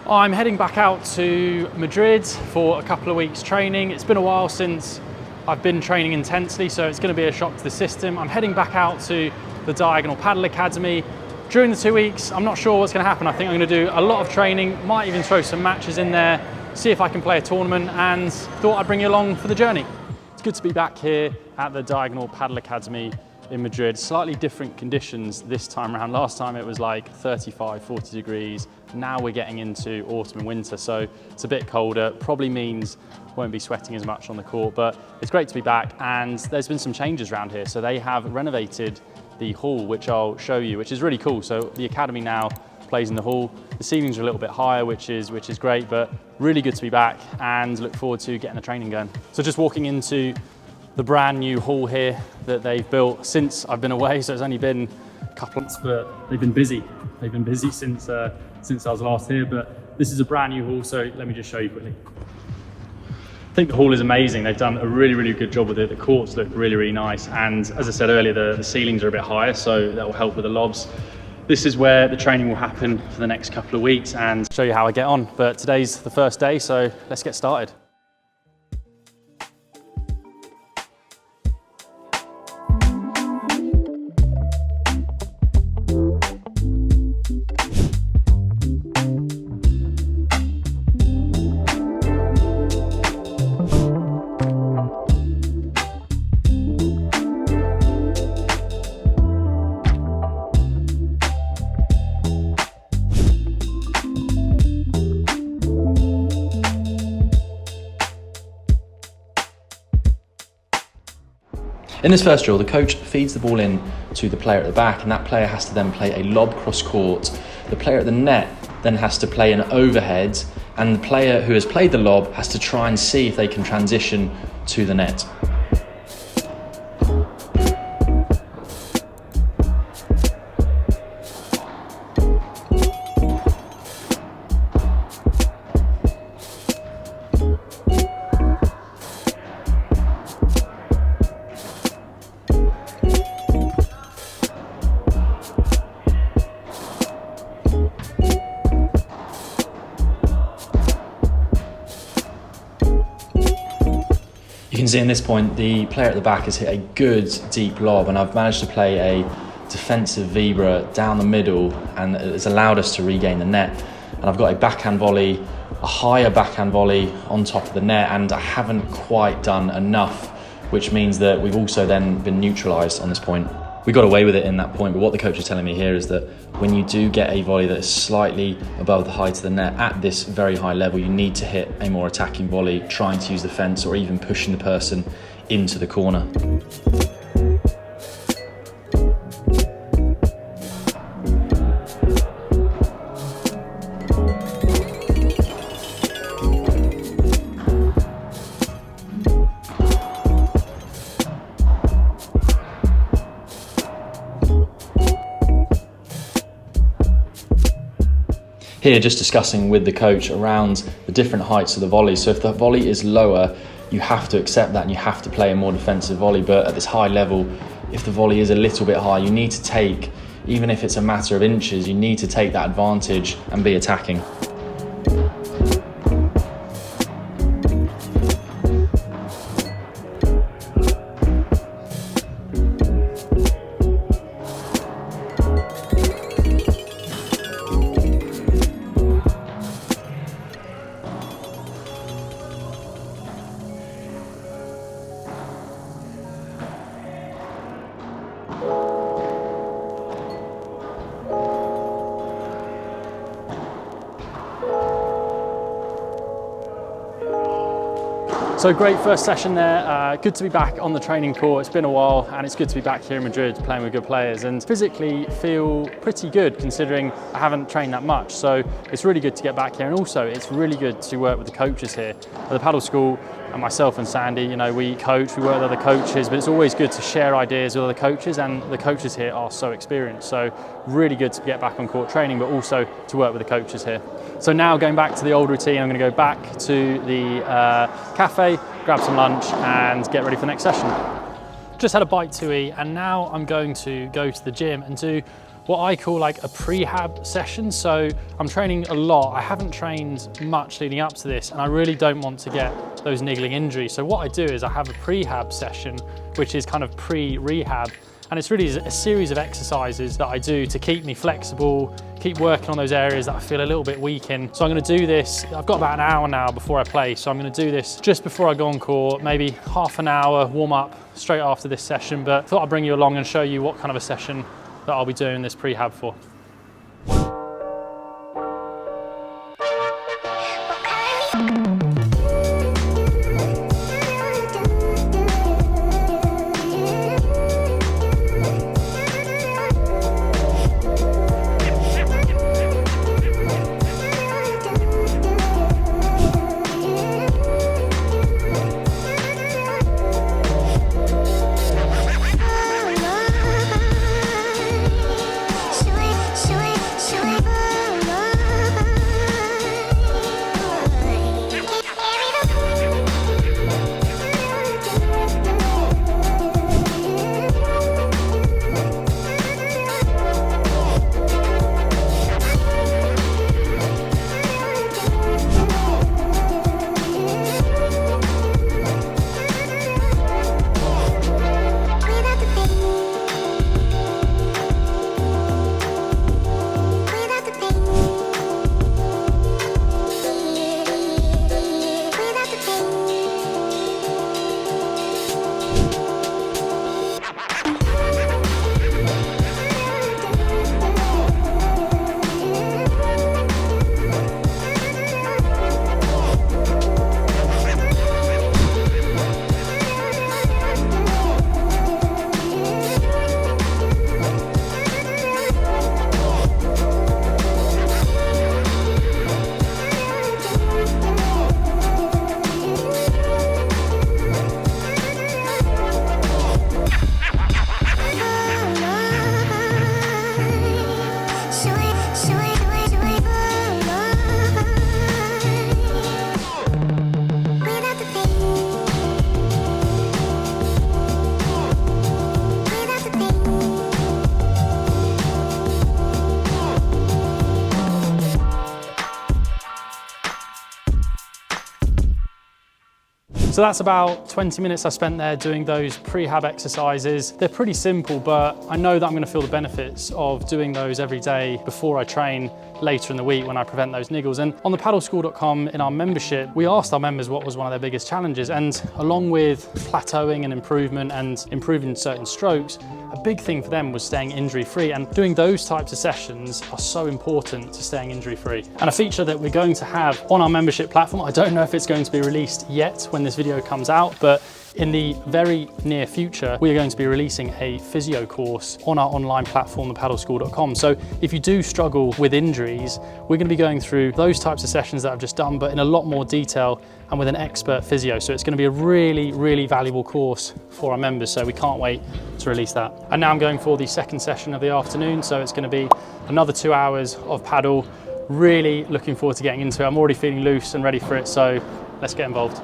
I'm heading back out to Madrid for a couple of weeks training. It's been a while since I've been training intensely, so it's going to be a shock to the system. I'm heading back out to the Diagonal Padel Academy. During the 2 weeks, I'm not sure what's going to happen. I think I'm going to do a lot of training, might even throw some matches in there, see if I can play a tournament, and thought I'd bring you along for the journey. It's good to be back here at the Diagonal Padel Academy in Madrid. Slightly different conditions this time around. Last time it was like 35, 40 degrees. Now we're getting into autumn and winter, so it's a bit colder. Probably means won't be sweating as much on the court, but it's great to be back. And there's been some changes around here. So they have renovated the hall, which I'll show you, which is really cool. So the academy now plays in the hall. The ceilings are a little bit higher, which is great, but really good to be back and look forward to getting the training going. So just walking into the brand new hall here that they've built since I've been away. So it's only been a couple of months, but they've been busy. They've been busy since I was last here, but this is a brand new hall. So let me just show you quickly. I think the hall is amazing. They've done a really good job with it. The courts look really nice. And as I said earlier, the ceilings are a bit higher, so that will help with the lobs. This is where the training will happen for the next couple of weeks and show you how I get on. But today's the first day, so let's get started. In this first drill, the coach feeds the ball in to the player at the back, and that player has to then play a lob cross court. The player at the net then has to play an overhead, and the player who has played the lob has to try and see if they can transition to the net. You can see in this point, the player at the back has hit a good deep lob, and I've managed to play a defensive vibra down the middle, and it's allowed us to regain the net. And I've got a backhand volley, a higher backhand volley on top of the net, and I haven't quite done enough, which means that we've also then been neutralised on this point. We got away with it in that point, but what the coach is telling me here is that when you do get a volley that is slightly above the height of the net at this very high level, you need to hit a more attacking volley, trying to use the fence or even pushing the person into the corner. Here, just discussing with the coach around the different heights of the volley. So if the volley is lower, you have to accept that and you have to play a more defensive volley. But at this high level, if the volley is a little bit high, you need to take, even if it's a matter of inches, you need to take that advantage and be attacking. So great first session there. Good to be back on the training court. It's been a while, and it's good to be back here in Madrid playing with good players, and physically feel pretty good considering I haven't trained that much. So it's really good to get back here, and also it's really good to work with the coaches here at the Padel School. And myself and Sandy, you know, we coach, we work with other coaches, but it's always good to share ideas with other coaches, and the coaches here are so experienced. So really good to get back on court training, but also to work with the coaches here. So now going back to the old routine, I'm going to go back to the cafe, grab some lunch and get ready for the next session. Just had a bite to eat, and now I'm going to go to the gym and do what I call like a prehab session. So I'm training a lot. I haven't trained much leading up to this, and I really don't want to get those niggling injuries. So what I do is I have a prehab session, which is kind of pre-rehab. And it's really a series of exercises that I do to keep me flexible, keep working on those areas that I feel a little bit weak in. So I'm going to do this, I've got about an hour now before I play, so I'm going to do this just before I go on court, maybe half an hour warm up straight after this session, but I thought I'd bring you along and show you what kind of a session that I'll be doing this prehab for. So that's about 20 minutes I spent there doing those prehab exercises. They're pretty simple, but I know that I'm going to feel the benefits of doing those every day before I train later in the week when I prevent those niggles. And on the padelschool.com in our membership, we asked our members what was one of their biggest challenges. And along with plateauing and improving certain strokes, a big thing for them was staying injury-free. And doing those types of sessions are so important to staying injury-free. And a feature that we're going to have on our membership platform, I don't know if it's going to be released yet when this video comes out, but in the very near future, we are going to be releasing a physio course on our online platform, thepadelschool.com. So if you do struggle with injuries, we're going to be going through those types of sessions that I've just done, but in a lot more detail and with an expert physio. So it's going to be a really, really valuable course for our members. So we can't wait to release that. And now I'm going for the second session of the afternoon. So it's going to be another 2 hours of paddle. Really looking forward to getting into it. I'm already feeling loose and ready for it. So let's get involved.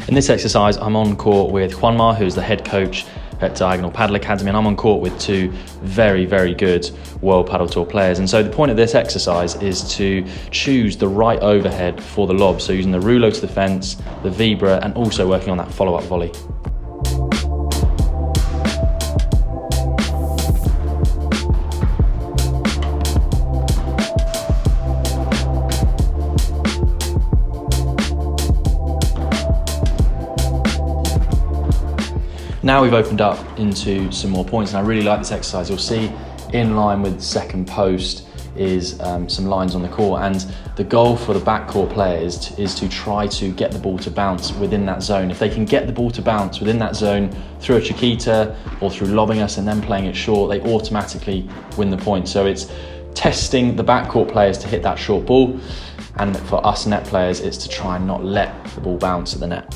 In this exercise, I'm on court with Juanma, who's the head coach at Diagonal Padel Academy, and I'm on court with two very, very good World Padel Tour players. And so the point of this exercise is to choose the right overhead for the lob. So using the rouleau to the fence, the vibra, and also working on that follow-up volley. Now we've opened up into some more points, and I really like this exercise. You'll see in line with the second post is some lines on the court, and the goal for the backcourt players is to try to get the ball to bounce within that zone. If they can get the ball to bounce within that zone through a chiquita or through lobbing us and then playing it short, they automatically win the point. So it's testing the backcourt players to hit that short ball, and for us net players, it's to try and not let the ball bounce at the net.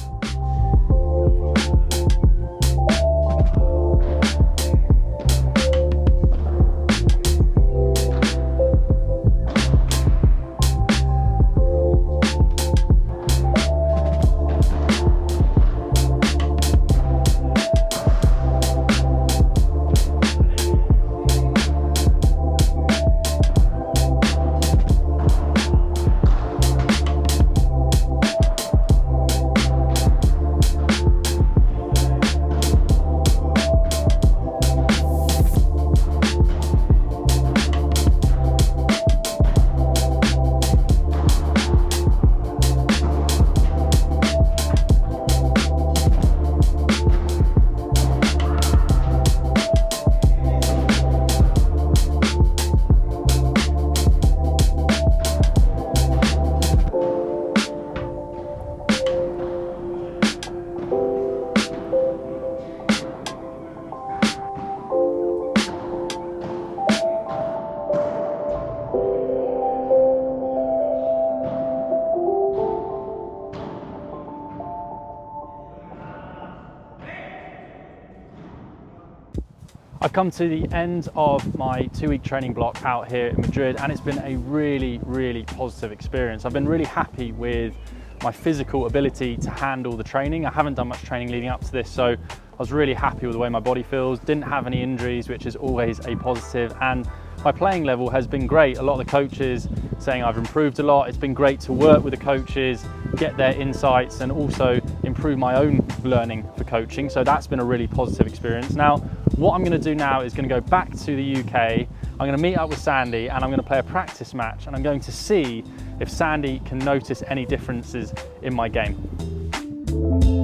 I've come to the end of my 2-week training block out here in Madrid, and it's been a really, really positive experience. I've been really happy with my physical ability to handle the training. I haven't done much training leading up to this, so I was really happy with the way my body feels. Didn't have any injuries, which is always a positive, and my playing level has been great. A lot of the coaches saying I've improved a lot. It's been great to work with the coaches, get their insights, and also improve my own learning for coaching. So that's been a really positive experience. Now, what I'm going to do now is going to go back to the UK. I'm going to meet up with Sandy and I'm going to play a practice match, and I'm going to see if Sandy can notice any differences in my game.